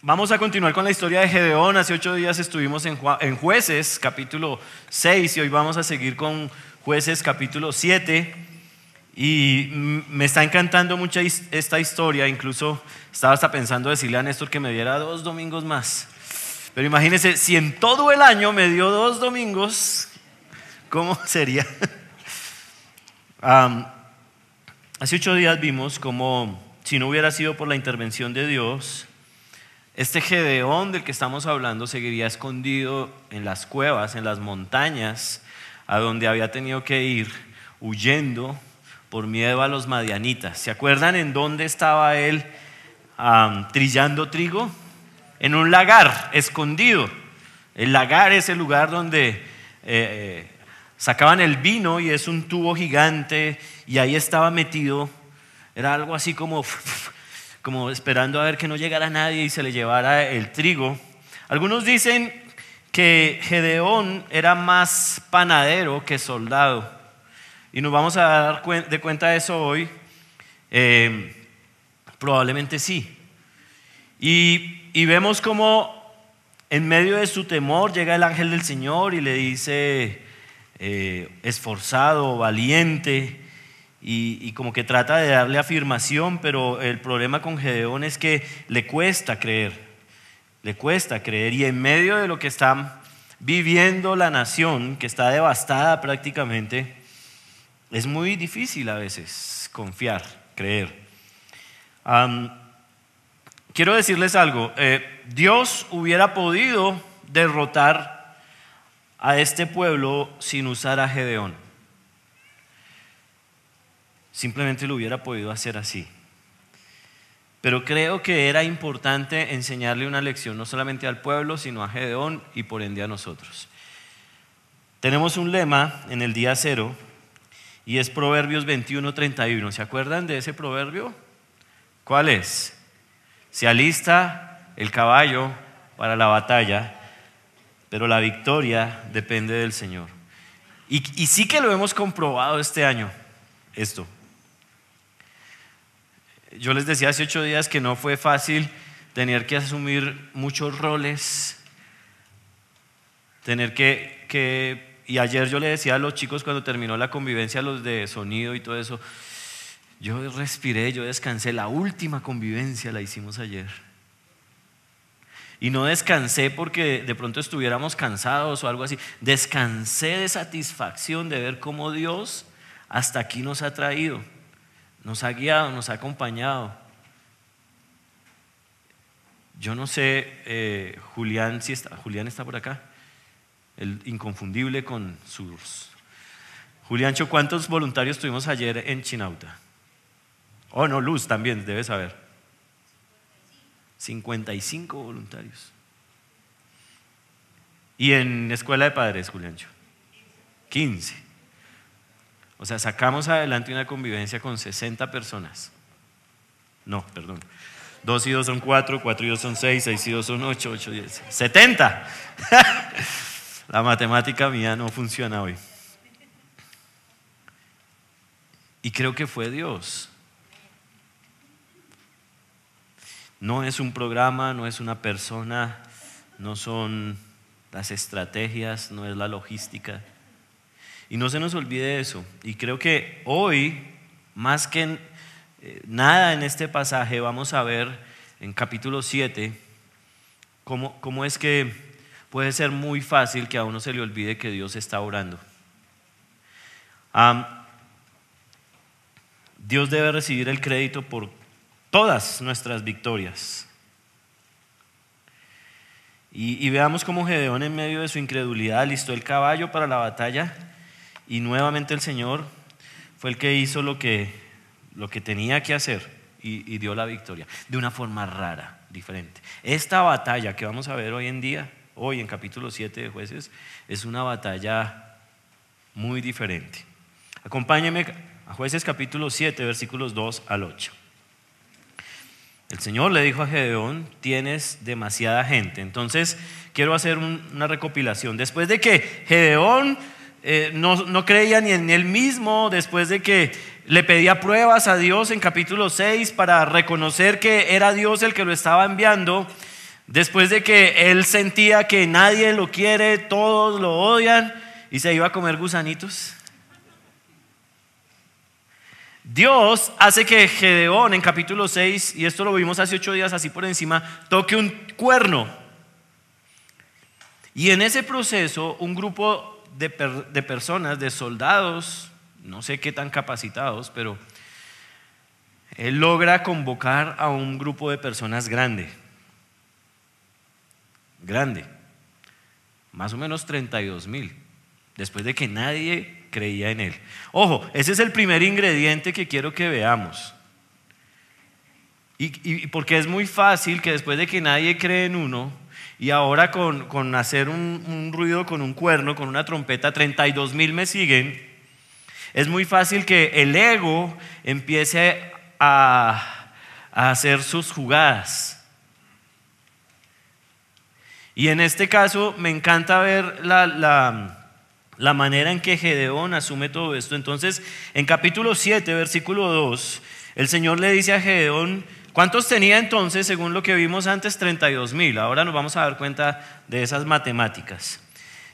Vamos a continuar con la historia de Gedeón. Hace 8 días estuvimos en Jueces capítulo 6 y hoy vamos a seguir con Jueces capítulo 7. Y me está encantando mucho esta historia. Incluso estaba hasta pensando decirle a Néstor que me diera 2 domingos más. Pero imagínense, si en todo el año me dio 2 domingos, ¿cómo sería? Hace 8 días vimos como si no hubiera sido por la intervención de Dios, este Gedeón del que estamos hablando seguiría escondido en las cuevas, en las montañas, a donde había tenido que ir huyendo por miedo a los madianitas. ¿Se acuerdan en dónde estaba él trillando trigo? En un lagar, escondido. El lagar es el lugar donde sacaban el vino y es un tubo gigante y ahí estaba metido. Era algo así como esperando a ver que no llegara nadie y se le llevara el trigo. Algunos dicen que Gedeón era más panadero que soldado y nos vamos a dar cuenta de eso hoy. Probablemente sí. Y vemos como en medio de su temor llega el ángel del Señor y le dice esforzado, valiente, y como que trata de darle afirmación, pero el problema con Gedeón es que le cuesta creer, y en medio de lo que está viviendo la nación, que está devastada prácticamente, es muy difícil a veces confiar, creer. Quiero decirles algo, Dios hubiera podido derrotar a este pueblo sin usar a Gedeón. Simplemente lo hubiera podido hacer así. Pero creo que era importante enseñarle una lección no solamente al pueblo, sino a Gedeón y por ende a nosotros. Tenemos un lema en el día 0 y es Proverbios 21:31. ¿Se acuerdan de ese proverbio? ¿Cuál es? Se alista el caballo para la batalla, pero la victoria depende del Señor. Y sí que lo hemos comprobado este año, esto. Yo les decía hace 8 días que no fue fácil tener que asumir muchos roles, y ayer yo le decía a los chicos cuando terminó la convivencia, los de sonido y todo eso, yo respiré, yo descansé. La última convivencia la hicimos ayer. Y no descansé porque de pronto estuviéramos cansados o algo así. Descansé de satisfacción de ver cómo Dios hasta aquí nos ha traído, nos ha guiado, nos ha acompañado. Yo no sé, Julián está por acá, el inconfundible con sus... Juliancho, ¿cuántos voluntarios tuvimos ayer en Chinauta? Oh, no, Luz también debe saber. 55 voluntarios. ¿Y en escuela de padres, Juliancho? 15. O sea, sacamos adelante una convivencia con 60 personas. No, perdón. 2 y 2 son 4, 4 y 2 son 6, 6 y 2 son 8, 8 y 10. 70. La matemática mía no funciona hoy. Y creo que fue Dios. No es un programa, no es una persona, no son las estrategias, no es la logística. Y no se nos olvide eso. Y creo que hoy, más que nada en este pasaje, vamos a ver en capítulo 7 cómo es que puede ser muy fácil que a uno se le olvide que Dios está orando. Dios debe recibir el crédito por todas nuestras victorias. Y veamos cómo Gedeón, en medio de su incredulidad, alistó el caballo para la batalla. Y nuevamente el Señor fue el que hizo lo que tenía que hacer y dio la victoria de una forma rara, diferente. Esta batalla que vamos a ver hoy en día, hoy en capítulo 7 de Jueces, es una batalla muy diferente. Acompáñenme a Jueces capítulo 7, versículos 2 al 8. El Señor le dijo a Gedeón: tienes demasiada gente. Entonces quiero hacer una recopilación. Después de que Gedeón no creía ni en él mismo, después de que le pedía pruebas a Dios en capítulo 6 para reconocer que era Dios el que lo estaba enviando, Después de que él sentía que nadie lo quiere, todos lo odian y se iba a comer gusanitos. Dios hace que Gedeón en capítulo 6, y esto lo vimos hace 8 días así por encima, toque un cuerno. Y en ese proceso un grupo de personas, de soldados, no sé qué tan capacitados, pero él logra convocar a un grupo de personas grande, más o menos 32,000, después de que nadie creía en él. Ojo, ese es el primer ingrediente que quiero que veamos. Y porque es muy fácil que después de que nadie cree en uno, y ahora con hacer un ruido con un cuerno, con una trompeta, 32,000 me siguen, es muy fácil que el ego empiece a hacer sus jugadas. Y en este caso me encanta ver la manera en que Gedeón asume todo esto. Entonces, en capítulo 7, versículo 2, el Señor le dice a Gedeón, ¿cuántos tenía entonces? Según lo que vimos antes, 32,000. Ahora nos vamos a dar cuenta de esas matemáticas.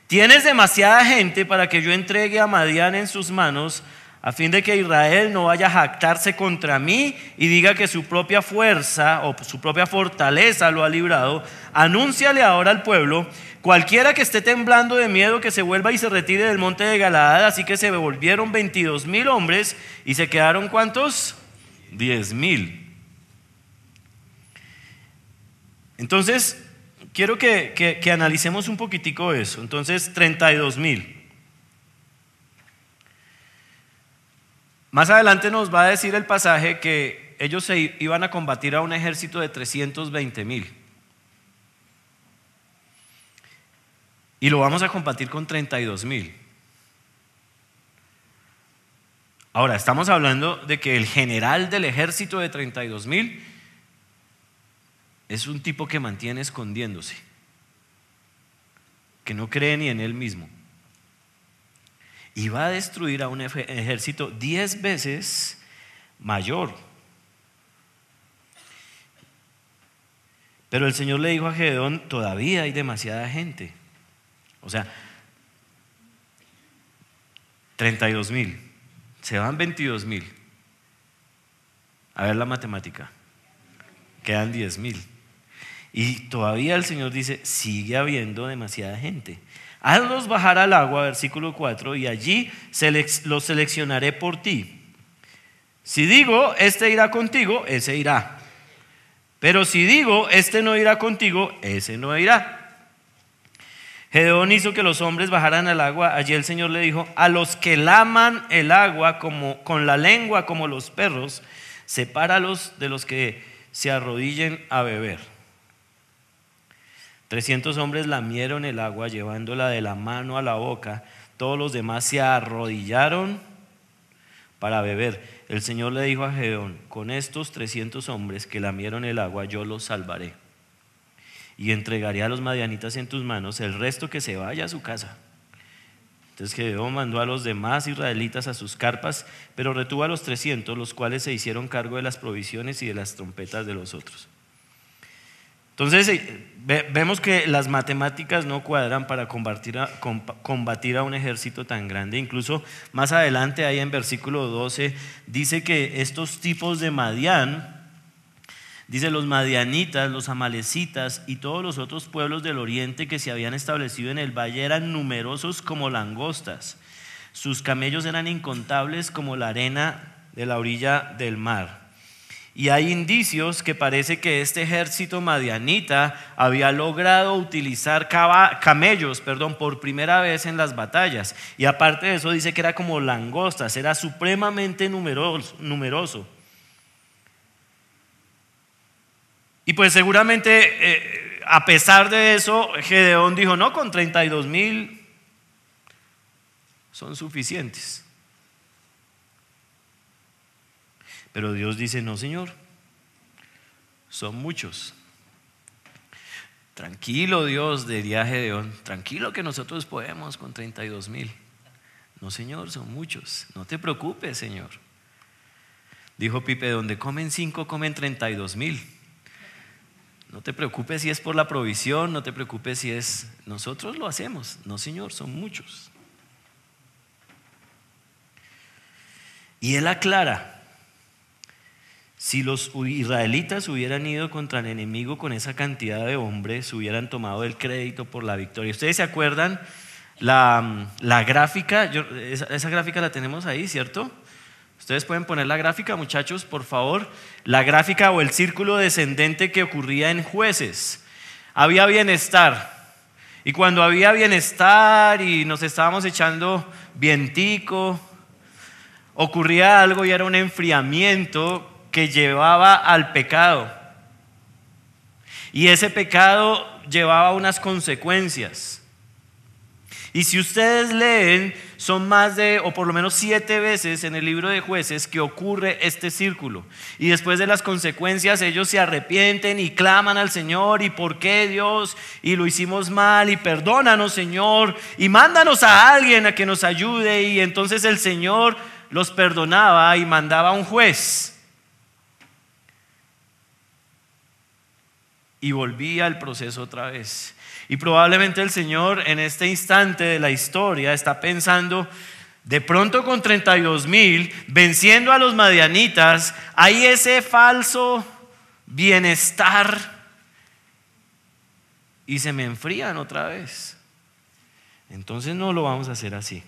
Tienes demasiada gente para que yo entregue a Madián en sus manos, a fin de que Israel no vaya a jactarse contra mí y diga que su propia fuerza o su propia fortaleza lo ha librado. Anúnciale ahora al pueblo: cualquiera que esté temblando de miedo, que se vuelva y se retire del monte de Galaad. Así que se volvieron 22,000 hombres y se quedaron ¿cuántos? 10,000. Entonces quiero que analicemos un poquitico eso. Entonces 32,000. Más adelante nos va a decir el pasaje que ellos se iban a combatir a un ejército de 320,000. Y lo vamos a combatir con 32,000. Ahora, estamos hablando de que el general del ejército de 32,000 es un tipo que mantiene escondiéndose, que no cree ni en él mismo. Y va a destruir a un ejército 10 veces mayor. Pero el Señor le dijo a Gedeón: todavía hay demasiada gente. O sea, 32,000, se van 22,000. A ver la matemática, quedan 10,000. Y todavía el Señor dice: sigue habiendo demasiada gente. Hazlos bajar al agua, versículo 4, y allí los seleccionaré por ti. Si digo, este irá contigo, ese irá. Pero si digo, este no irá contigo, ese no irá. Gedeón hizo que los hombres bajaran al agua. Allí el Señor le dijo: a los que laman el agua con la lengua como los perros, sepáralos de los que se arrodillen a beber. 300 hombres lamieron el agua llevándola de la mano a la boca. Todos los demás se arrodillaron para beber. El Señor le dijo a Gedeón: con estos 300 hombres que lamieron el agua yo los salvaré y entregaré a los madianitas en tus manos, el resto que se vaya a su casa. Entonces Gedeón mandó a los demás israelitas a sus carpas, pero retuvo a los 300, los cuales se hicieron cargo de las provisiones y de las trompetas de los otros. Entonces vemos que las matemáticas no cuadran para combatir a un ejército tan grande. Incluso más adelante, ahí en versículo 12, dice que estos tipos de Madián, dice: los madianitas, los amalecitas y todos los otros pueblos del oriente que se habían establecido en el valle eran numerosos como langostas. Sus camellos eran incontables como la arena de la orilla del mar. Y hay indicios que parece que este ejército madianita había logrado utilizar camellos por primera vez en las batallas. Y aparte de eso dice que era como langostas, era supremamente numeroso. Y pues seguramente a pesar de eso, Gedeón dijo: no, con 32,000 son suficientes. Pero Dios dice: no, Señor, son muchos. Tranquilo, Dios, diría Gedeón, tranquilo que nosotros podemos con 32,000. No, Señor, son muchos. No te preocupes, Señor. Dijo Pipe: donde comen 5, comen 32,000. No te preocupes si es por la provisión, no te preocupes si es... Nosotros lo hacemos. No, Señor, son muchos. Y Él aclara, si los israelitas hubieran ido contra el enemigo con esa cantidad de hombres, hubieran tomado el crédito por la victoria. ¿Ustedes se acuerdan la gráfica? Esa gráfica la tenemos ahí, ¿cierto? Ustedes pueden poner la gráfica, muchachos, por favor. La gráfica o el círculo descendente que ocurría en Jueces. Había bienestar. Y cuando había bienestar y nos estábamos echando vientico, ocurría algo y era un enfriamiento que llevaba al pecado. Y ese pecado llevaba unas consecuencias. Y si ustedes leen, son más de, o por lo menos 7 veces en el libro de Jueces que ocurre este círculo. Y después de las consecuencias ellos se arrepienten y claman al Señor. ¿Y por qué, Dios? Y lo hicimos mal y perdónanos, Señor. Y mándanos a alguien a que nos ayude. Y entonces el Señor los perdonaba y mandaba a un juez. Y volvía al proceso otra vez. Y probablemente el Señor en este instante de la historia está pensando, de pronto con 32,000, venciendo a los madianitas, hay ese falso bienestar y se me enfrían otra vez. Entonces no lo vamos a hacer así.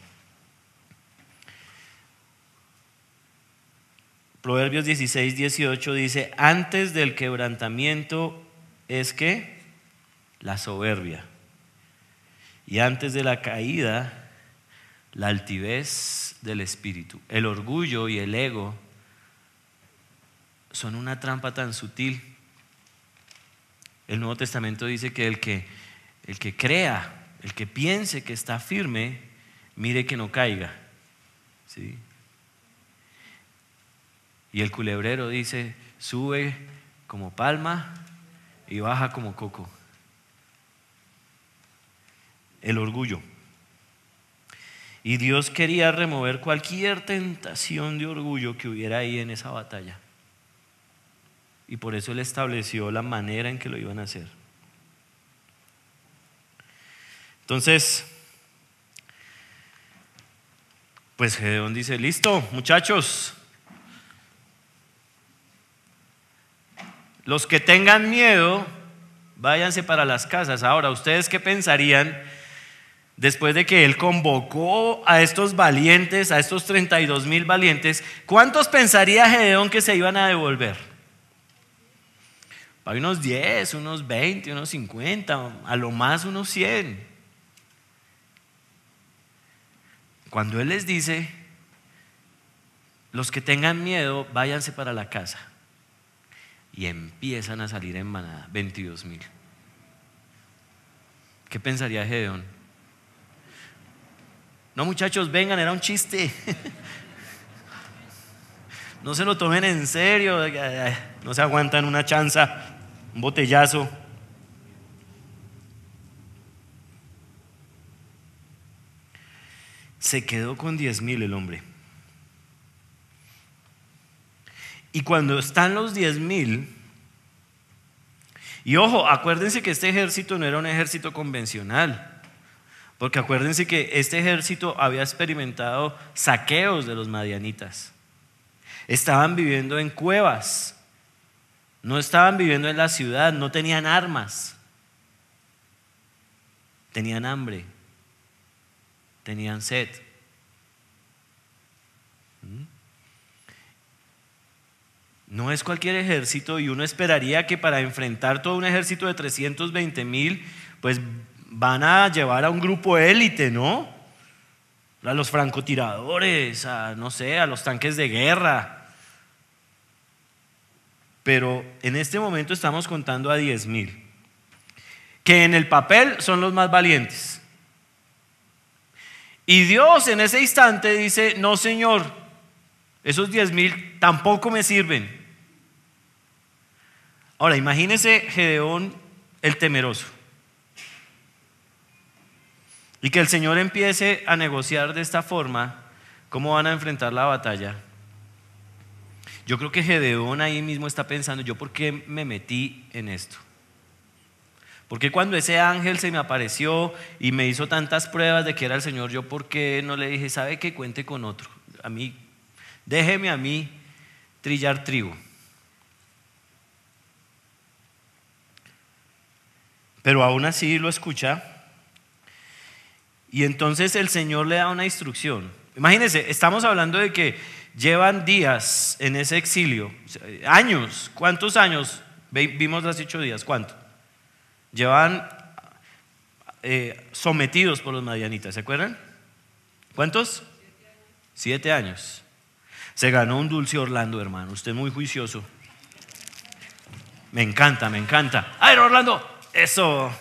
Proverbios 16:18 dice, antes del quebrantamiento es que la soberbia, y antes de la caída, la altivez del espíritu. El orgullo y el ego son una trampa tan sutil. El Nuevo Testamento dice que el que crea, el que piense que está firme, mire que no caiga. ¿Sí? Y el culebrero dice, sube como palma y baja como coco. El orgullo. Y Dios quería remover cualquier tentación de orgullo que hubiera ahí en esa batalla. Y por eso Él estableció la manera en que lo iban a hacer. Entonces, pues Gedeón dice, listo, muchachos. Los que tengan miedo, váyanse para las casas. Ahora, ¿ustedes qué pensarían después de que él convocó a estos valientes, a estos 32,000 valientes? ¿Cuántos pensaría Gedeón que se iban a devolver? Hay unos 10, unos 20, unos 50, a lo más unos 100. Cuando él les dice, los que tengan miedo, váyanse para la casa. Y empiezan a salir en manada, 22,000. ¿Qué pensaría Gedeón? No, muchachos, vengan, era un chiste. No se lo tomen en serio. No se aguantan una chanza, un botellazo. Se quedó con 10,000 el hombre. Y cuando están los 10,000, y ojo, acuérdense que este ejército no era un ejército convencional, porque acuérdense que este ejército había experimentado saqueos de los madianitas. Estaban viviendo en cuevas, no estaban viviendo en la ciudad, no tenían armas, tenían hambre, tenían sed. No es cualquier ejército, y uno esperaría que para enfrentar todo un ejército de 320,000, pues van a llevar a un grupo élite, ¿no? A los francotiradores, no sé, a los tanques de guerra. Pero en este momento estamos contando a 10,000, que en el papel son los más valientes. Y Dios en ese instante dice, no, Señor, esos 10,000 tampoco me sirven. Ahora, imagínese Gedeón el temeroso, y que el Señor empiece a negociar de esta forma cómo van a enfrentar la batalla. Yo creo que Gedeón ahí mismo está pensando, ¿yo por qué me metí en esto? Porque cuando ese ángel se me apareció y me hizo tantas pruebas de que era el Señor, yo por qué no le dije, sabe que cuente con otro, a mí, déjeme a mí trillar trigo? Pero aún así lo escucha y entonces el Señor le da una instrucción. Imagínense, estamos hablando de que llevan días en ese exilio, años. ¿Cuántos años vimos hace 8 días? ¿Cuánto? Llevan sometidos por los madianitas, ¿se acuerdan? ¿Cuántos? 7 años. Se ganó un dulce Orlando, hermano. Usted es muy juicioso. Me encanta, me encanta. ¡Ay, Orlando! Eso.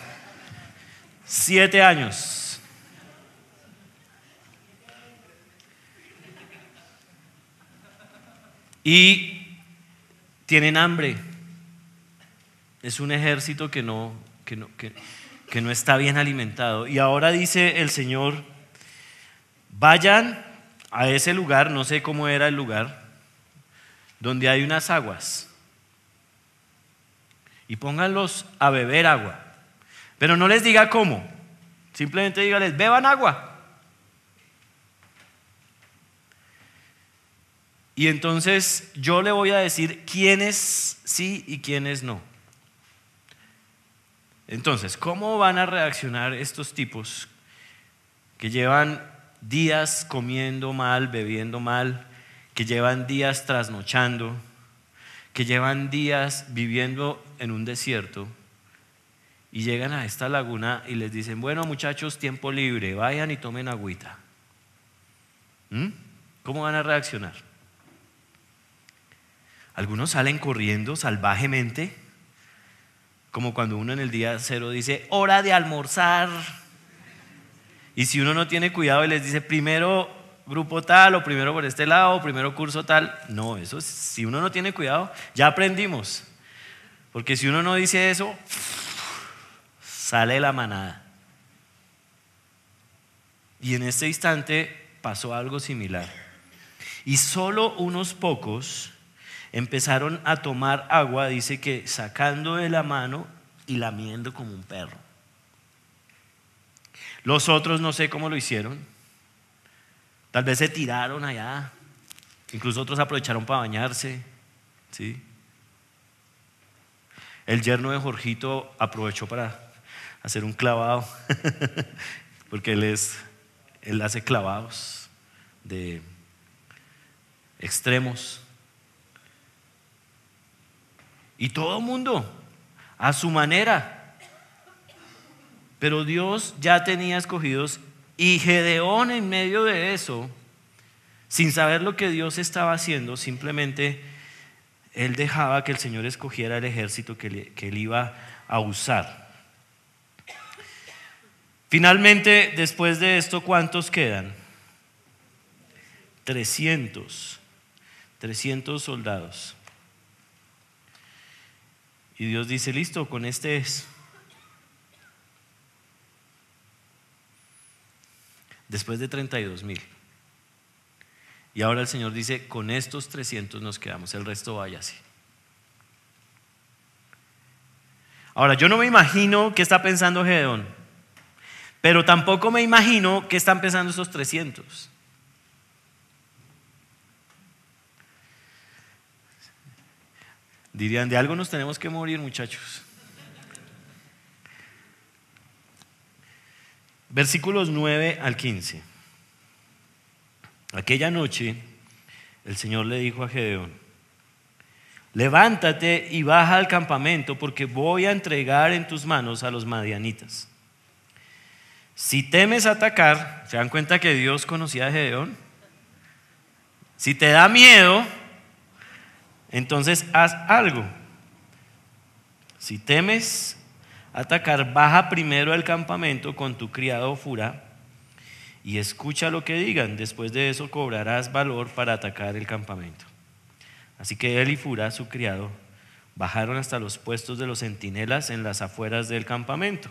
7 años. Y tienen hambre. Es un ejército que no está bien alimentado. Y ahora dice el Señor, vayan a ese lugar, no sé cómo era el lugar, donde hay unas aguas, y pónganlos a beber agua. Pero no les diga cómo, simplemente dígales, beban agua. Y entonces yo le voy a decir quiénes sí y quiénes no. Entonces, ¿cómo van a reaccionar estos tipos que llevan días comiendo mal, bebiendo mal, que llevan días trasnochando, que llevan días viviendo en un desierto y llegan a esta laguna y les dicen, bueno muchachos, tiempo libre, vayan y tomen agüita? ¿Cómo van a reaccionar? Algunos salen corriendo salvajemente, como cuando uno en el día cero dice, hora de almorzar. Y si uno no tiene cuidado y les dice, primero grupo tal, o primero por este lado, o primero curso tal. No, eso si uno no tiene cuidado, ya aprendimos. Porque si uno no dice eso, sale la manada. Y en este instante pasó algo similar. Y solo unos pocos empezaron a tomar agua, dice que sacando de la mano y lamiendo como un perro. Los otros no sé cómo lo hicieron. Tal vez se tiraron allá. Incluso otros aprovecharon para bañarse. ¿Sí? El yerno de Jorgito aprovechó para hacer un clavado. Porque él hace clavados de extremos. Y todo el mundo a su manera. Pero Dios ya tenía escogidos, y Gedeón en medio de eso, sin saber lo que Dios estaba haciendo, simplemente él dejaba que el Señor escogiera el ejército que él iba a usar. Finalmente, después de esto, ¿cuántos quedan? 300 soldados. Y Dios dice, listo, con este es. Después de 32,000. Y ahora el Señor dice, con estos 300 nos quedamos, el resto váyase. Ahora, yo no me imagino qué está pensando Gedeón, pero tampoco me imagino qué están pensando esos 300. Dirían, de algo nos tenemos que morir, muchachos. Versículos 9 al 15. Aquella noche el Señor le dijo a Gedeón, levántate y baja al campamento, porque voy a entregar en tus manos a los madianitas. Si temes atacar, ¿se dan cuenta que Dios conocía a Gedeón? Si te da miedo, entonces haz algo. Si temes atacar, baja primero al campamento con tu criado Furá y escucha lo que digan. Después de eso cobrarás valor para atacar el campamento. Así que él y Furá, su criado, bajaron hasta los puestos de los centinelas en las afueras del campamento.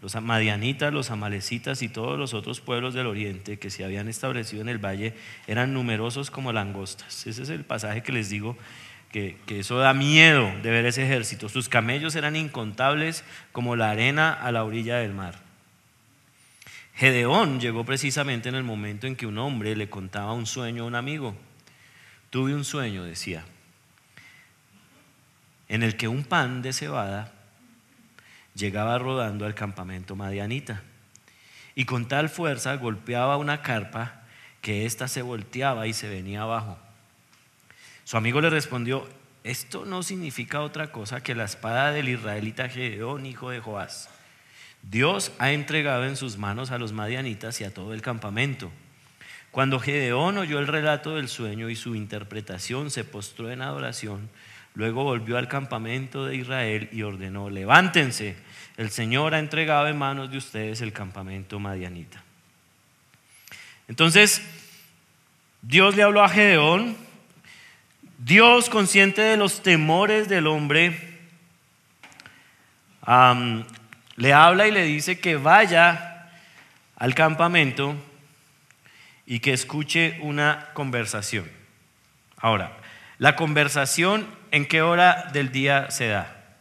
Los madianitas, los amalecitas y todos los otros pueblos del oriente que se habían establecido en el valle eran numerosos como langostas. Ese es el pasaje que les digo que eso da miedo de ver ese ejército. Sus camellos eran incontables como la arena a la orilla del mar. Gedeón llegó precisamente en el momento en que un hombre le contaba un sueño a un amigo. Tuve un sueño, decía, en el que un pan de cebada llegaba rodando al campamento madianita y con tal fuerza golpeaba una carpa que ésta se volteaba y se venía abajo. Su amigo le respondió: esto no significa otra cosa que la espada del israelita Gedeón, hijo de Joás. Dios ha entregado en sus manos a los madianitas y a todo el campamento. Cuando Gedeón oyó el relato del sueño y su interpretación, se postró en adoración. Luego volvió al campamento de Israel y ordenó: levántense, el Señor ha entregado en manos de ustedes el campamento madianita. Entonces, Dios le habló a Gedeón. Dios, consciente de los temores del hombre, le habla y le dice que vaya al campamento y que escuche una conversación. Ahora, la conversación, ¿en qué hora del día se da?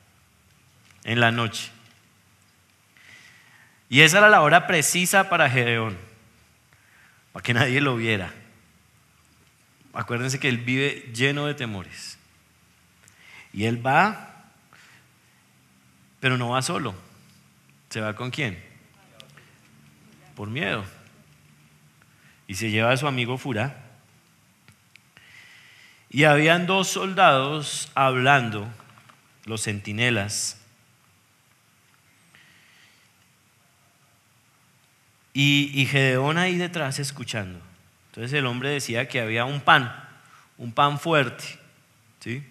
En la noche. Y esa era la hora precisa para Gedeón, para que nadie lo viera. Acuérdense que él vive lleno de temores. Y él va, pero no va solo. ¿Se va con quién? Por miedo. Y se lleva a su amigo Furá. Y habían dos soldados hablando, los centinelas. Y Gedeón ahí detrás escuchando. Entonces el hombre decía que había un pan fuerte, ¿sí?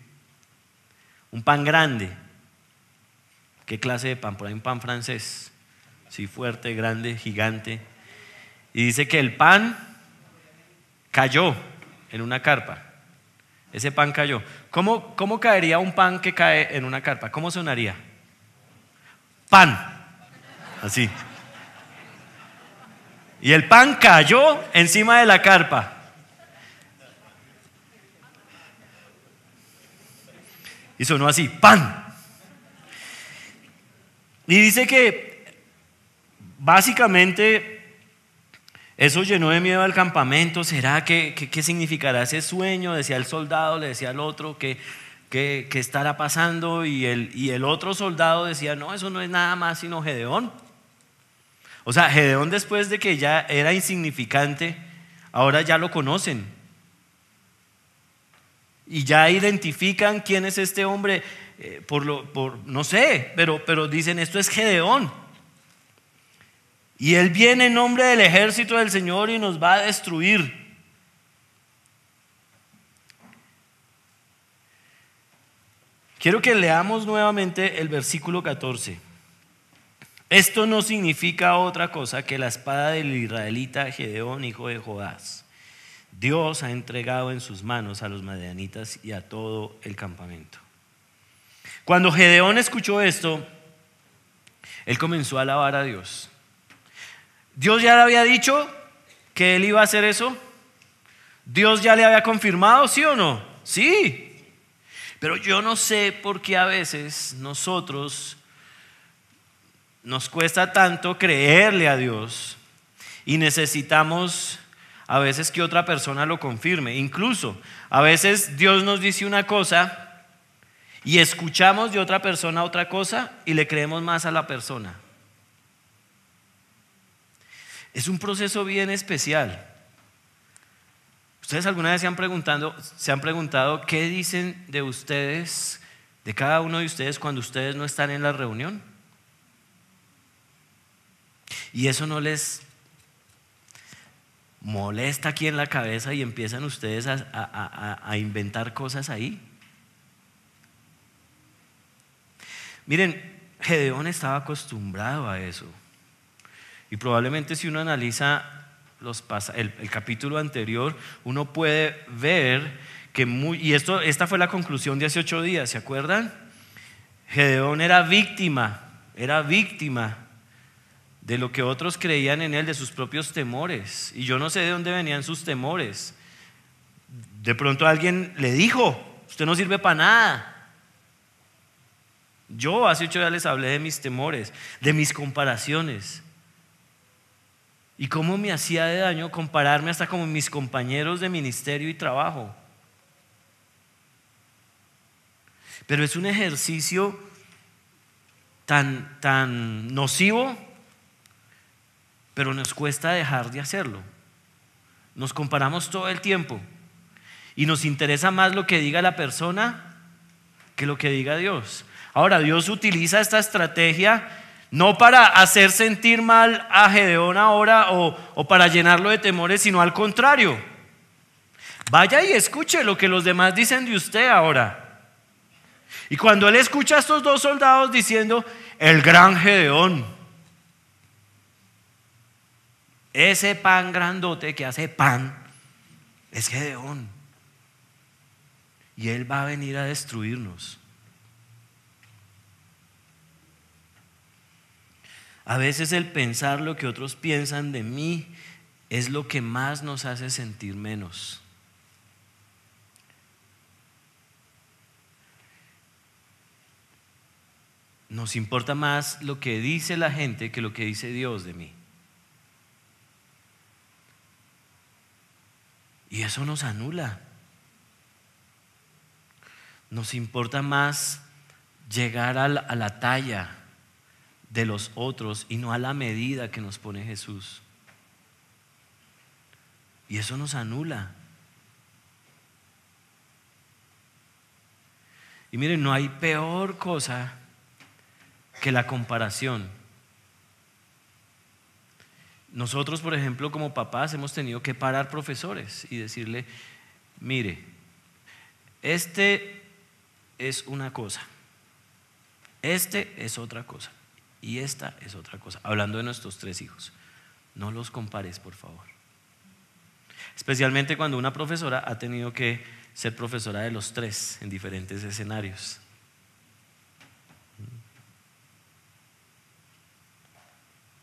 Un pan grande. ¿Qué clase de pan? Por ahí un pan francés, sí, fuerte, grande, gigante. Y dice que el pan cayó en una carpa. Ese pan cayó. ¿Cómo caería un pan que cae en una carpa? ¿Cómo sonaría? Pan. Así. Y el pan cayó encima de la carpa. Y sonó así, pan. Y dice que básicamente eso llenó de miedo al campamento. ¿Será qué significará ese sueño? Decía el soldado, le decía al otro que estará pasando. Y el otro soldado decía: no, eso no es nada más sino Gedeón. O sea, Gedeón, después de que ya era insignificante, ahora ya lo conocen. Y ya identifican quién es este hombre, no sé, pero dicen: esto es Gedeón. Y él viene en nombre del ejército del Señor y nos va a destruir. Quiero que leamos nuevamente el versículo 14. Esto no significa otra cosa que la espada del israelita Gedeón, hijo de Joás. Dios ha entregado en sus manos a los madianitas y a todo el campamento. Cuando Gedeón escuchó esto, él comenzó a alabar a Dios. Dios ya le había dicho que él iba a hacer eso. Dios ya le había confirmado, ¿sí o no? Sí. Pero yo no sé por qué a veces nosotros nos cuesta tanto creerle a Dios y necesitamos a veces que otra persona lo confirme. Incluso a veces Dios nos dice una cosa y escuchamos de otra persona otra cosa y le creemos más a la persona. Es un proceso bien especial. ¿Ustedes alguna vez se han preguntado qué dicen de ustedes, de cada uno de ustedes, cuando ustedes no están en la reunión? Y eso no les molesta aquí en la cabeza y empiezan ustedes a inventar cosas ahí. Miren, Gedeón estaba acostumbrado a eso. Y probablemente si uno analiza el capítulo anterior, uno puede ver que esta fue la conclusión de hace 8 días, ¿se acuerdan? Gedeón era víctima de lo que otros creían en él, de sus propios temores. Y yo no sé de dónde venían sus temores. De pronto alguien le dijo, usted no sirve para nada. Yo hace 8 días les hablé de mis temores, de mis comparaciones. Y cómo me hacía de daño compararme hasta con mis compañeros de ministerio y trabajo. Pero es un ejercicio tan nocivo, pero nos cuesta dejar de hacerlo. Nos comparamos todo el tiempo y nos interesa más lo que diga la persona que lo que diga Dios. Ahora, Dios utiliza esta estrategia no para hacer sentir mal a Gedeón ahora o para llenarlo de temores, sino al contrario. Vaya y escuche lo que los demás dicen de usted ahora. Y cuando él escucha a estos 2 soldados diciendo, el gran Gedeón, ese pan grandote que hace pan, es Gedeón. Y él va a venir a destruirnos. A veces el pensar lo que otros piensan de mí es lo que más nos hace sentir menos. Nos importa más lo que dice la gente que lo que dice Dios de mí. Y eso nos anula. Nos importa más llegar a la talla de los otros y no a la medida que nos pone Jesús. Y eso nos anula. Y miren, no hay peor cosa que la comparación. Nosotros, por ejemplo, como papás hemos tenido que parar profesores y decirle, mire, este es una cosa, este es otra cosa y esta es otra cosa. Hablando de nuestros 3 hijos, no los compares, por favor. Especialmente cuando una profesora ha tenido que ser profesora de los 3 en diferentes escenarios.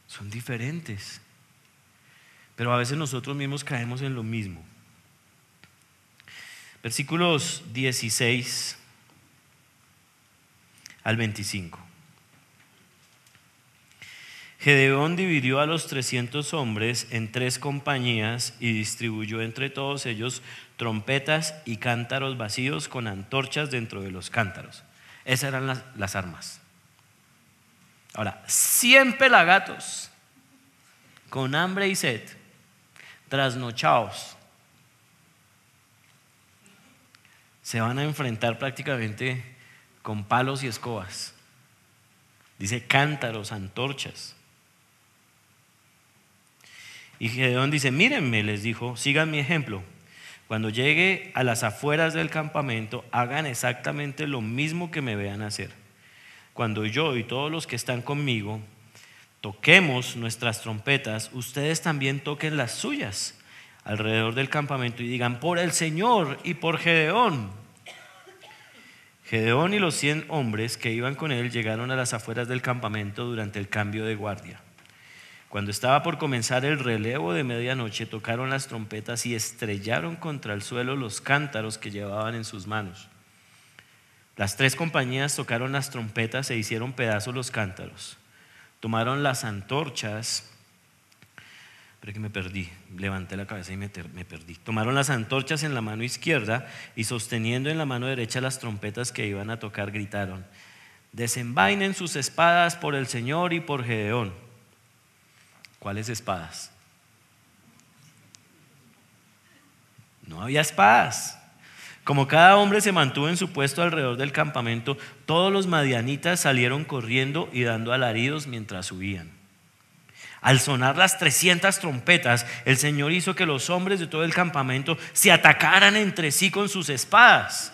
Son diferentes. Pero a veces nosotros mismos caemos en lo mismo. Versículos 16 al 25. Gedeón dividió a los 300 hombres en 3 compañías y distribuyó entre todos ellos trompetas y cántaros vacíos con antorchas dentro de los cántaros. Esas eran las armas. Ahora, 100 pelagatos con hambre y sed, trasnochados, se van a enfrentar prácticamente con palos y escobas. Dice cántaros, antorchas. Y Gedeón dice, mírenme, les dijo, sigan mi ejemplo. Cuando llegue a las afueras del campamento, hagan exactamente lo mismo que me vean hacer. Cuando yo y todos los que están conmigo toquemos nuestras trompetas, ustedes también toquen las suyas alrededor del campamento y digan, por el Señor y por Gedeón. Gedeón y los 100 hombres que iban con él llegaron a las afueras del campamento durante el cambio de guardia. Cuando estaba por comenzar el relevo de medianoche, tocaron las trompetas y estrellaron contra el suelo los cántaros que llevaban en sus manos. Las 3 compañías tocaron las trompetas e hicieron pedazos los cántaros. Tomaron las antorchas, pero que me perdí, levanté la cabeza y me perdí. Tomaron las antorchas en la mano izquierda y sosteniendo en la mano derecha las trompetas que iban a tocar, gritaron, desenvainen sus espadas por el Señor y por Gedeón. ¿Cuáles espadas? No había espadas. Como cada hombre se mantuvo en su puesto alrededor del campamento, todos los madianitas salieron corriendo y dando alaridos mientras huían. Al sonar las 300 trompetas, el Señor hizo que los hombres de todo el campamento se atacaran entre sí con sus espadas.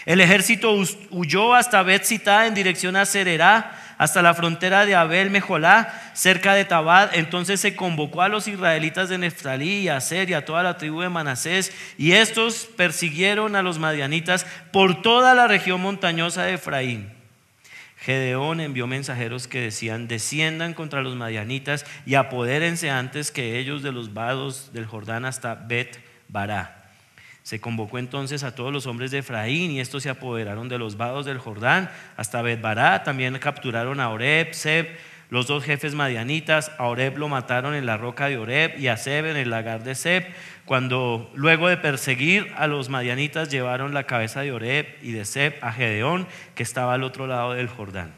El ejército huyó hasta Bet-Sitá en dirección a Sererá, hasta la frontera de Abel-Meholá, cerca de Tabad. Entonces se convocó a los israelitas de Neftalí y a Aser y a toda la tribu de Manasés, y estos persiguieron a los madianitas por toda la región montañosa de Efraín. Gedeón envió mensajeros que decían, desciendan contra los madianitas y apodérense antes que ellos de los vados del Jordán hasta Bet-Bará. Se convocó entonces a todos los hombres de Efraín y estos se apoderaron de los vados del Jordán hasta Bet-bará. También capturaron a Oreb, Zeb, los dos jefes madianitas. A Oreb lo mataron en la roca de Oreb y a Zeb en el lagar de Zeb. Cuando luego de perseguir a los madianitas llevaron la cabeza de Oreb y de Zeb a Gedeón, que estaba al otro lado del Jordán.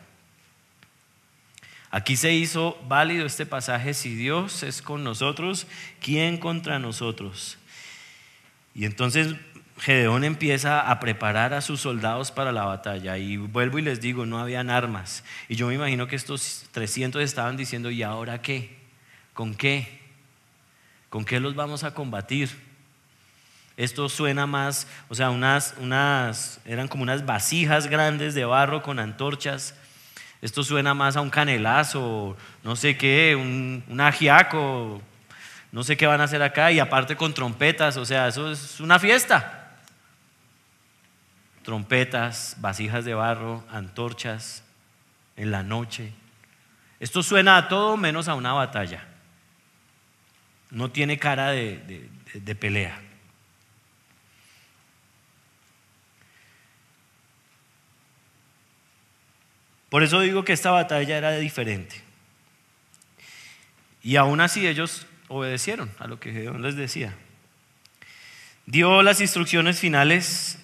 Aquí se hizo válido este pasaje: si Dios es con nosotros, ¿quién contra nosotros? Y entonces Gedeón empieza a preparar a sus soldados para la batalla. Y vuelvo y les digo, no habían armas. Y yo me imagino que estos 300 estaban diciendo: ¿y ahora qué? ¿Con qué? ¿Con qué los vamos a combatir? Esto suena más, o sea, eran como unas vasijas grandes de barro con antorchas. Esto suena más a un canelazo, no sé qué, un ajiaco. No sé qué van a hacer acá, y aparte con trompetas, o sea, eso es una fiesta. Trompetas, vasijas de barro, antorchas en la noche. Esto suena a todo menos a una batalla. No tiene cara de pelea. Por eso digo que esta batalla era diferente. Y aún así ellos obedecieron a lo que Gedeón les decía. Dio las instrucciones finales.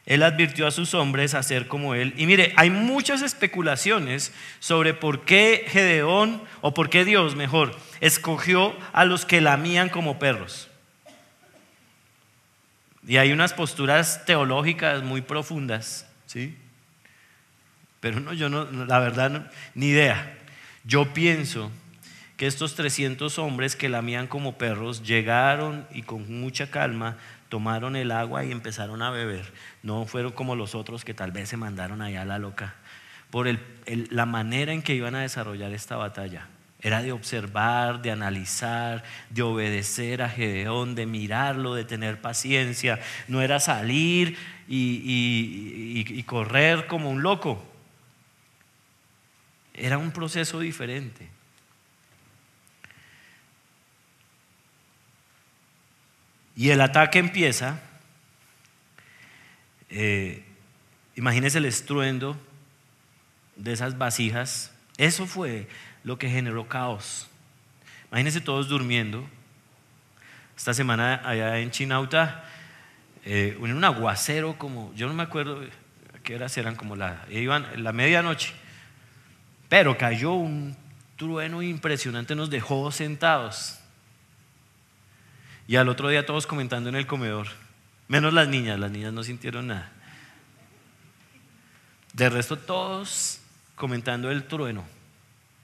Él advirtió a sus hombres a hacer como él. Y mire, hay muchas especulaciones sobre por qué Gedeón, o por qué Dios, mejor, escogió a los que lamían como perros. Y hay unas posturas teológicas muy profundas, ¿sí? Pero no, la verdad, ni idea. Yo pienso que estos 300 hombres que lamían como perros llegaron y con mucha calma tomaron el agua y empezaron a beber. No fueron como los otros que tal vez se mandaron allá a la loca. Por la manera en que iban a desarrollar esta batalla. Era de observar, de analizar, de obedecer a Gedeón, de mirarlo, de tener paciencia. No era salir y correr como un loco. Era un proceso diferente. Y el ataque empieza, imagínense el estruendo de esas vasijas. Eso fue lo que generó caos. Imagínense todos durmiendo. Esta semana allá en Chinauta, en un aguacero como, yo no me acuerdo a qué horas eran, como la medianoche. Pero cayó un trueno impresionante, nos dejó sentados. Y al otro día todos comentando en el comedor, menos las niñas no sintieron nada. De resto todos comentando el trueno,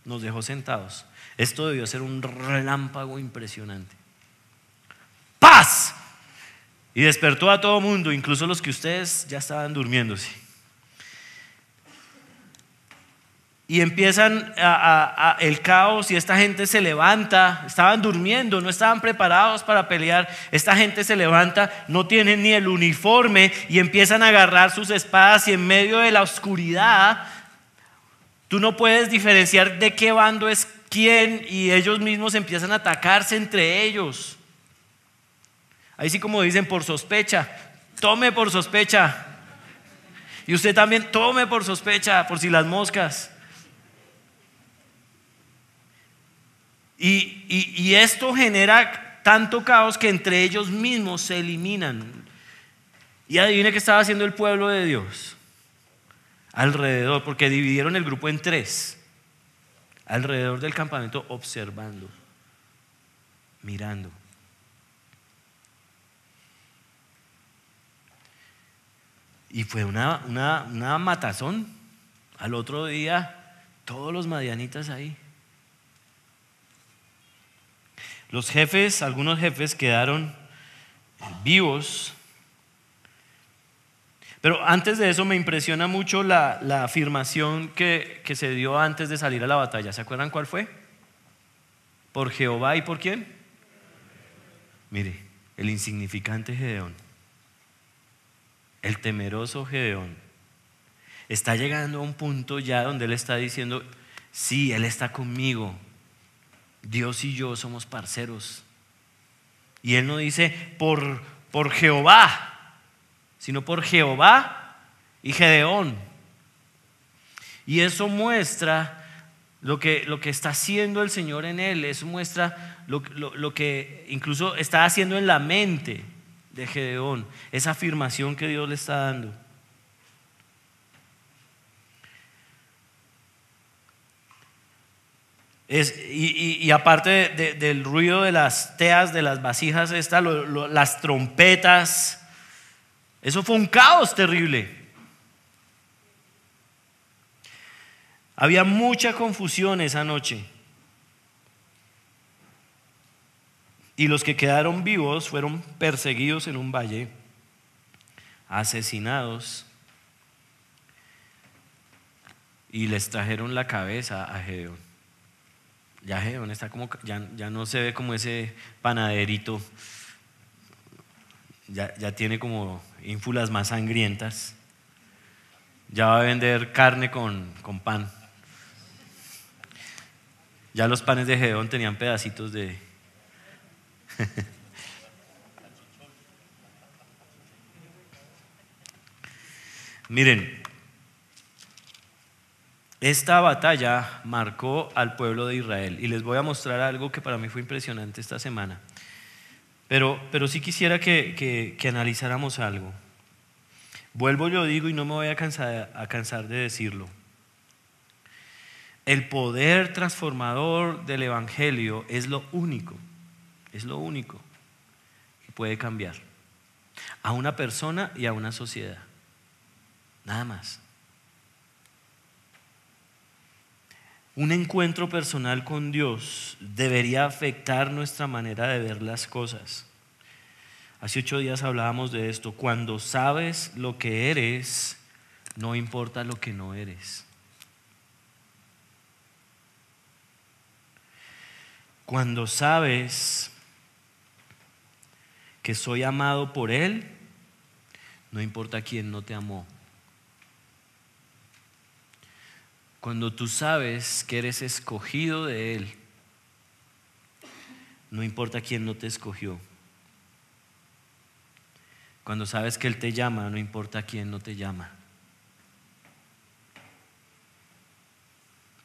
nos dejó sentados. Esto debió ser un relámpago impresionante. ¡Paz! Y despertó a todo mundo, incluso los que ustedes ya estaban durmiéndose. Y empiezan el caos y esta gente se levanta. Estaban durmiendo, no estaban preparados para pelear. Esta gente se levanta, no tienen ni el uniforme y empiezan a agarrar sus espadas, y en medio de la oscuridad tú no puedes diferenciar de qué bando es quién, y ellos mismos empiezan a atacarse entre ellos. Ahí sí, como dicen, por sospecha. Tome por sospecha. Y usted también tome por sospecha, por si las moscas. Y esto genera tanto caos que entre ellos mismos se eliminan. Y adivine qué estaba haciendo el pueblo de Dios alrededor, porque dividieron el grupo en 3, alrededor del campamento, observando, mirando. Y fue una matazón. Al otro día todos los madianitas ahí. Los jefes, algunos jefes quedaron vivos. Pero antes de eso me impresiona mucho la afirmación que se dio antes de salir a la batalla. ¿Se acuerdan cuál fue? ¿Por Jehová y por quién? Mire, el insignificante Gedeón, el temeroso Gedeón, está llegando a un punto ya donde él está diciendo: sí, él está conmigo. Dios y yo somos parceros. Y él no dice por por Jehová, sino por Jehová y Gedeón. Y eso muestra lo que está haciendo el Señor en él. Eso muestra lo que incluso está haciendo en la mente de Gedeón, esa afirmación que Dios le está dando. Y aparte del ruido de las teas, de las vasijas, las trompetas, eso fue un caos terrible. Había mucha confusión esa noche. Y los que quedaron vivos fueron perseguidos en un valle, asesinados, y les trajeron la cabeza a Gedeón. Ya Gedeón está como, ya no se ve como ese panaderito, ya tiene como ínfulas más sangrientas. Ya va a vender carne con pan. Ya los panes de Gedeón tenían pedacitos de... Miren, esta batalla marcó al pueblo de Israel y les voy a mostrar algo que para mí fue impresionante esta semana. Pero sí quisiera que analizáramos algo. Vuelvo, yo digo, y no me voy a cansar de decirlo. El poder transformador del Evangelio es lo único que puede cambiar a una persona y a una sociedad. Nada más. Un encuentro personal con Dios debería afectar nuestra manera de ver las cosas. Hace 8 días hablábamos de esto. Cuando sabes lo que eres, no importa lo que no eres. Cuando sabes que soy amado por Él, no importa quién no te amó. Cuando tú sabes que eres escogido de Él, no importa quién no te escogió. Cuando sabes que Él te llama, no importa quién no te llama.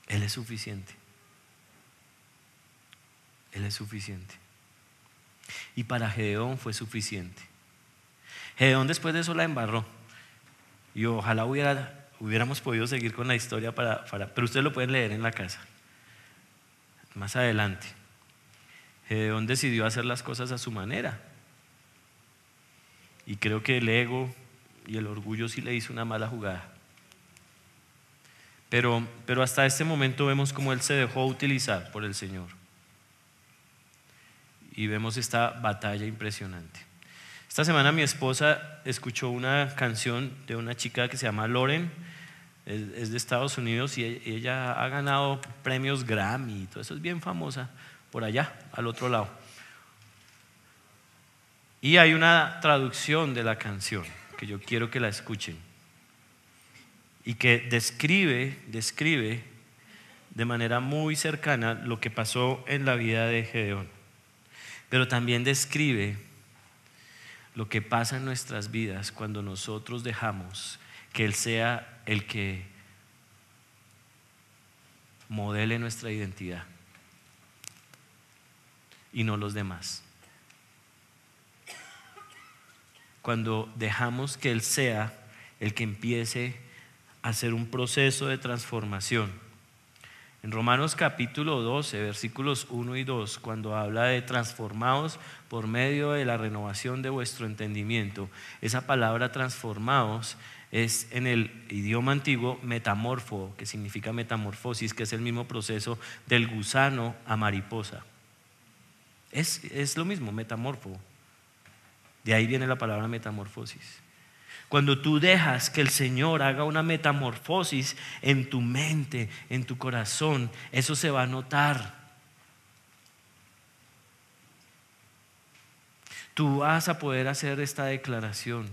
Él es suficiente. Él es suficiente. Y para Gedeón fue suficiente. Gedeón después de eso la embarró. Y ojalá hubiéramos podido seguir con la historia pero ustedes lo pueden leer en la casa más adelante. Gedeón decidió hacer las cosas a su manera. Y creo que el ego y el orgullo sí le hizo una mala jugada. Pero hasta este momento vemos cómo él se dejó utilizar por el Señor. Y vemos esta batalla impresionante. Esta semana mi esposa escuchó una canción de una chica que se llama Lauren, es de Estados Unidos, y ella ha ganado premios Grammy y todo eso, es bien famosa por allá, al otro lado. Y hay una traducción de la canción que yo quiero que la escuchen y que describe de manera muy cercana lo que pasó en la vida de Gedeón, pero también describe lo que pasa en nuestras vidas cuando nosotros dejamos que Él sea el que modele nuestra identidad y no los demás. Cuando dejamos que Él sea el que empiece a hacer un proceso de transformación. En Romanos capítulo 12, versículos 1 y 2, cuando habla de transformados por medio de la renovación de vuestro entendimiento, esa palabra transformados es en el idioma antiguo metamorfo, que significa metamorfosis, que es el mismo proceso del gusano a mariposa. Es lo mismo, metamorfo. De ahí viene la palabra metamorfosis. Cuando tú dejas que el Señor haga una metamorfosis en tu mente, en tu corazón, eso se va a notar. Tú vas a poder hacer esta declaración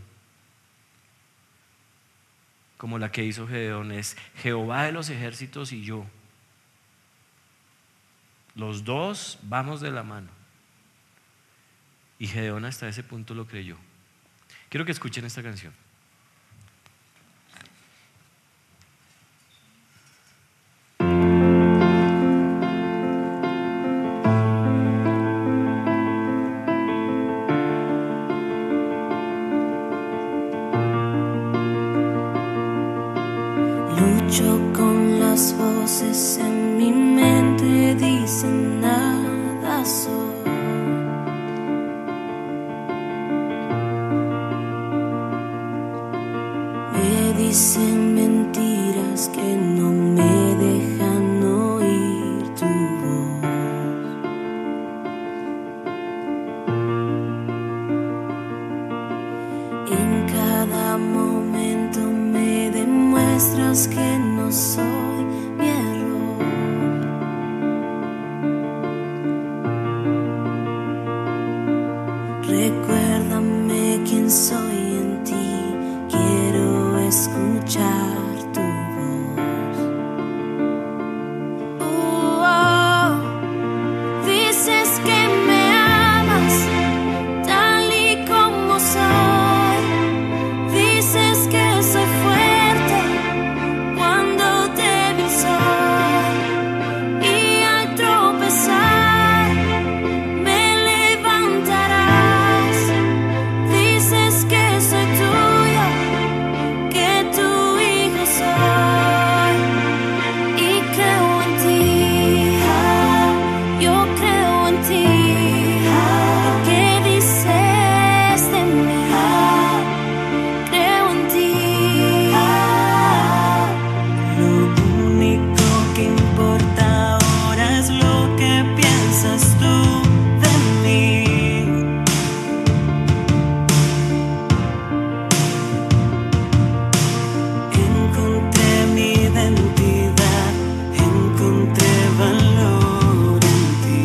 como la que hizo Gedeón, es Jehová de los ejércitos y yo. Los dos vamos de la mano. Y Gedeón hasta ese punto lo creyó. Quiero que escuchen esta canción. Lucho con las voces en mi mente, dicen nada soy. Me dicen mentiras que no me dejan oír tu voz. En cada momento me demuestras que no soy mi error. Recuérdame quién soy en ti, quiero escuchar tu voz. Dices que me amas tal y como soy. Dices que soy fuerte cuando débil soy, y al tropezar me levantarás. Dices que soy tuyo, que tu hijo soy, y creo en ti. Yo creo en ti. ¿Qué dices de mí? Creo en ti. Lo único que importa ahora es lo que piensas tú de mí. Encontré mi identidad, encontré valor en ti.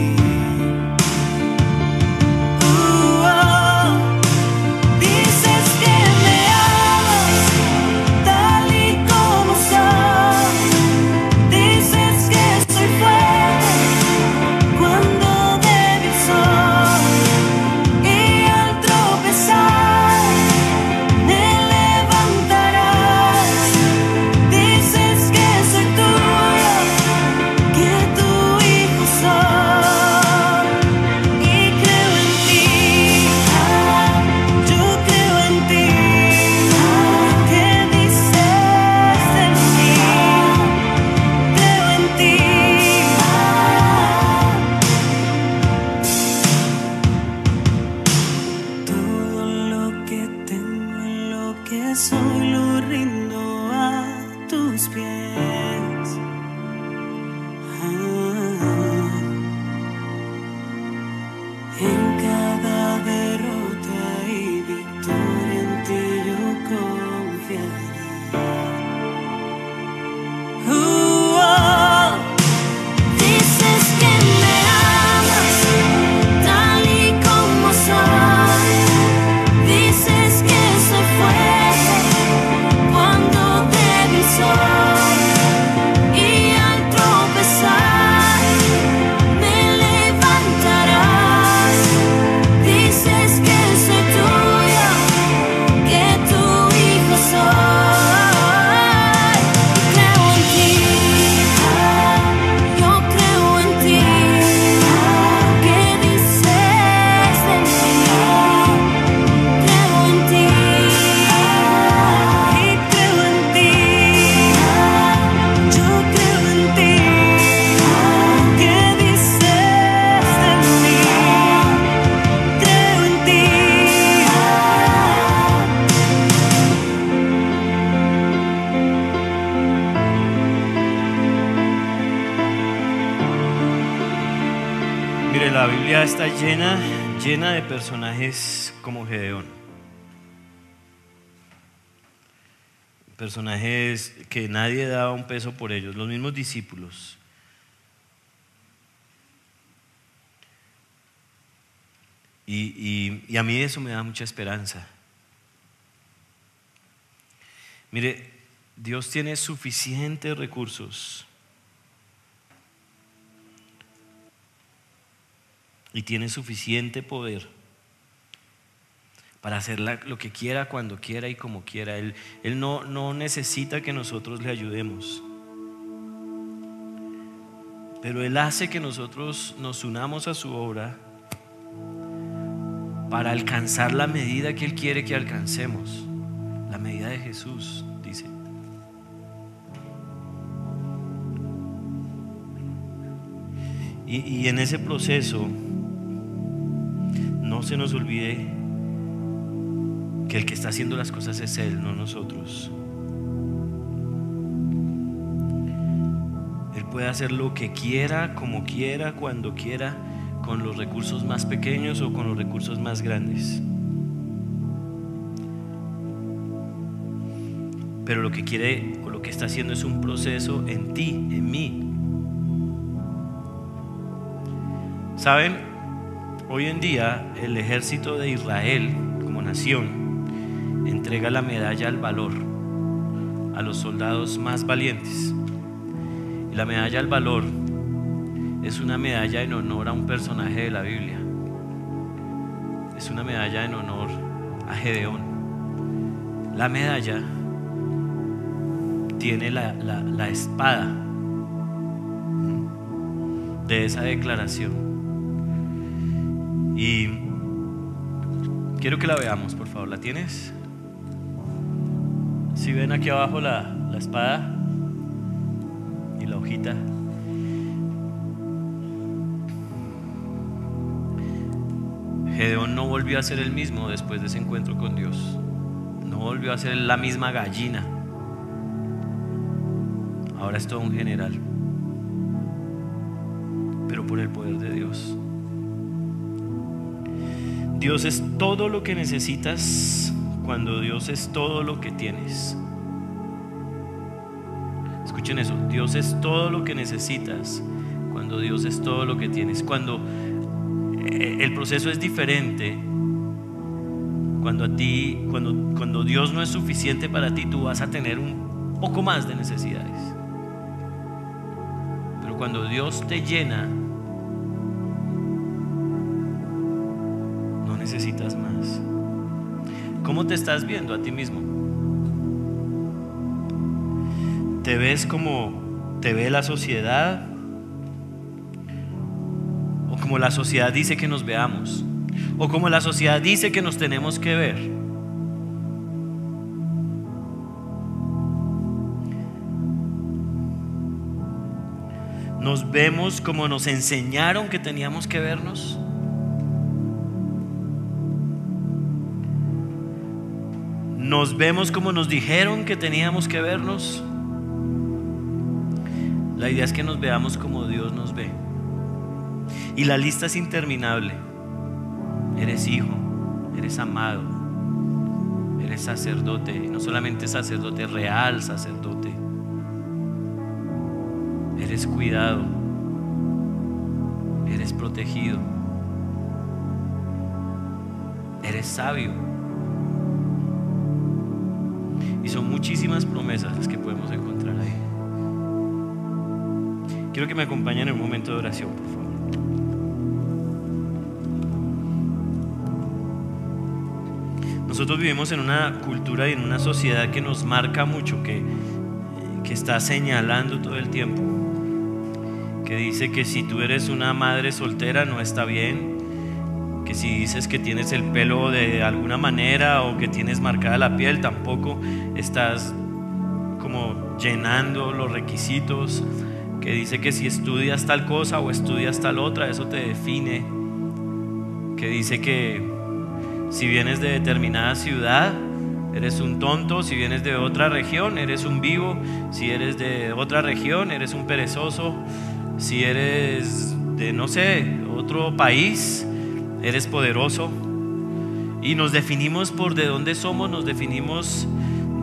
Dices que me amas tal y como soy. Dices que soy fuerte cuando débil soy, y al tropezar me levantarás. Dices que soy tuyo, que tu hijo soy, y creo en ti. Yo creo en ti. ¿Qué dices de mí? Creo en ti. Todo lo que tengo y lo que soy lo rindo a tus pies. En cada derrota y victoria en ti yo confiaré. Dices que me amas tal y como soy. Dices que soy fuerte cuando débil soy, y al tropezar me levantarás. Dices que soy tuyo, que tu hijo soy, y creo en ti. Yo creo en ti. ¿Qué dices de mí? Creo en ti. Y creo en ti. Yo creo en ti. ¿Qué dices de mí? Creo en ti. Mire, la Biblia está llena de personajes como Gedeón. Personajes que nadie daba un peso por ellos, los mismos discípulos. Y a mí eso me da mucha esperanza. Mire, Dios tiene suficientes recursos y tiene suficiente poder para hacer lo que quiera, cuando quiera y como quiera. Él no necesita que nosotros le ayudemos, pero Él hace que nosotros nos unamos a su obra para alcanzar la medida que Él quiere que alcancemos, la medida de Jesús, dice. Y en ese proceso no se nos olvide que el que está haciendo las cosas es Él, no nosotros. Él puede hacer lo que quiera, como quiera, cuando quiera, con los recursos más pequeños o con los recursos más grandes. Pero lo que quiere o lo que está haciendo es un proceso en ti, en mí. ¿Saben? Hoy en día el ejército de Israel como nación entrega la medalla al valor a los soldados más valientes. Y la medalla al valor es una medalla en honor a un personaje de la Biblia. Es una medalla en honor a Gedeón. La medalla tiene la espada de esa declaración. Y quiero que la veamos, por favor. ¿La tienes? Si ven aquí abajo la espada y la hojita. Gedeón no volvió a ser el mismo después de ese encuentro con Dios. No volvió a ser la misma gallina. Ahora es todo un general, pero por el poder de Dios. Dios es todo lo que necesitas cuando Dios es todo lo que tienes. Escuchen eso, Dios es todo lo que necesitas cuando Dios es todo lo que tienes. Cuando el proceso es diferente, cuando Dios no es suficiente para ti, tú vas a tener un poco más de necesidades. Pero cuando Dios te llena, no necesitas más. ¿Cómo te estás viendo a ti mismo? ¿Te ves como te ve la sociedad? ¿O como la sociedad dice que nos veamos? ¿O como la sociedad dice que nos tenemos que ver? ¿Nos vemos como nos enseñaron que teníamos que vernos? ¿Nos vemos como nos dijeron que teníamos que vernos? La idea es que nos veamos como Dios nos ve. Y la lista es interminable. Eres hijo, eres amado, eres sacerdote. No solamente sacerdote real, sacerdote. Eres cuidado, eres protegido, eres sabio. Y son muchísimas promesas las que podemos encontrar ahí. Quiero que me acompañen en un momento de oración, por favor. Nosotros vivimos en una cultura y en una sociedad que nos marca mucho, que está señalando todo el tiempo, que dice que si tú eres una madre soltera no está bien, que si dices que tienes el pelo de alguna manera o que tienes marcada la piel, tampoco estás como llenando los requisitos, que dice que si estudias tal cosa o estudias tal otra, eso te define, que dice que si vienes de determinada ciudad eres un tonto, si vienes de otra región eres un vivo, si eres de otra región eres un perezoso, si eres de no sé, otro país eres poderoso. Y nos definimos por de dónde somos, nos definimos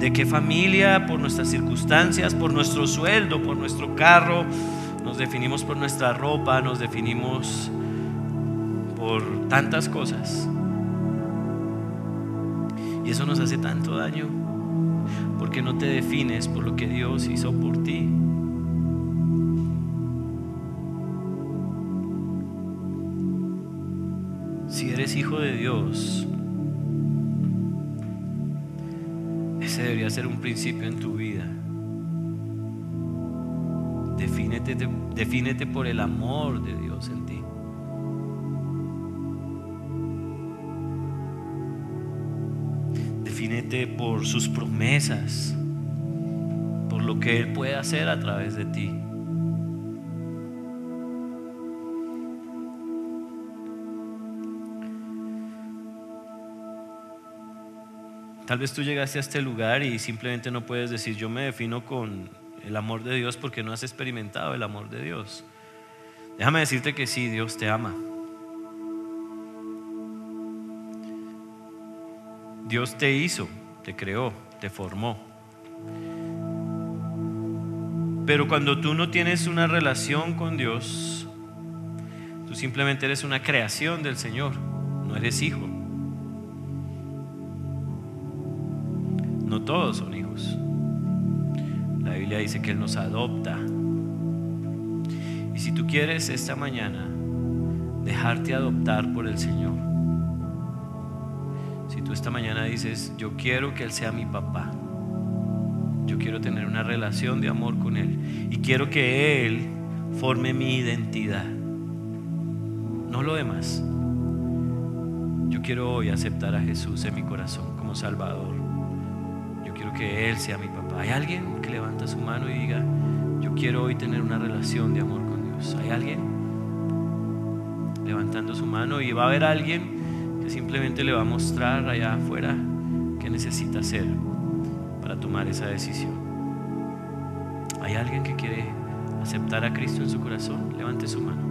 de qué familia, por nuestras circunstancias, por nuestro sueldo, por nuestro carro, nos definimos por nuestra ropa, nos definimos por tantas cosas. Y eso nos hace tanto daño, porque no te defines por lo que Dios hizo por ti. Si eres hijo de Dios, Ese debería ser un principio en tu vida. Defínete por el amor de Dios en ti. Defínete por sus promesas, por lo que Él puede hacer a través de ti. Tal vez tú llegaste a este lugar y simplemente no puedes decir: yo me defino con el amor de Dios, porque no has experimentado el amor de Dios. Déjame decirte que sí, Dios te ama. Dios te hizo, te creó, te formó. Pero cuando tú no tienes una relación con Dios, tú simplemente eres una creación del Señor, no eres hijo. No todos son hijos. La Biblia dice que Él nos adopta. Y si tú quieres esta mañana dejarte adoptar por el Señor, si tú esta mañana dices: yo quiero que Él sea mi papá, yo quiero tener una relación de amor con Él y quiero que Él forme mi identidad, no lo demás. Yo quiero hoy aceptar a Jesús en mi corazón como Salvador. Yo quiero que Él sea mi papá. ¿Hay alguien que levanta su mano y diga: yo quiero hoy tener una relación de amor con Dios? ¿Hay alguien levantando su mano? Y va a haber alguien que simplemente le va a mostrar allá afuera qué necesita hacer para tomar esa decisión. ¿Hay alguien que quiere aceptar a Cristo en su corazón? Levante su mano.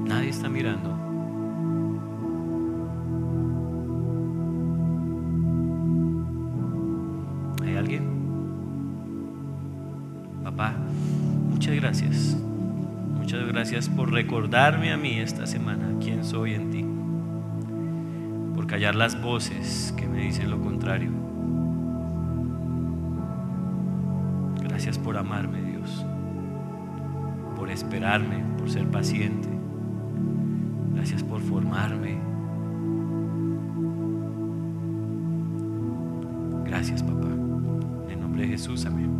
Nadie está mirando. ¿Hay alguien? Papá, muchas gracias. Muchas gracias por recordarme a mí esta semana quién soy en ti, por callar las voces que me dicen lo contrario. Gracias por amarme, Dios, por esperarme, por ser paciente. Gracias por formarme. Gracias, papá. En nombre de Jesús, amén.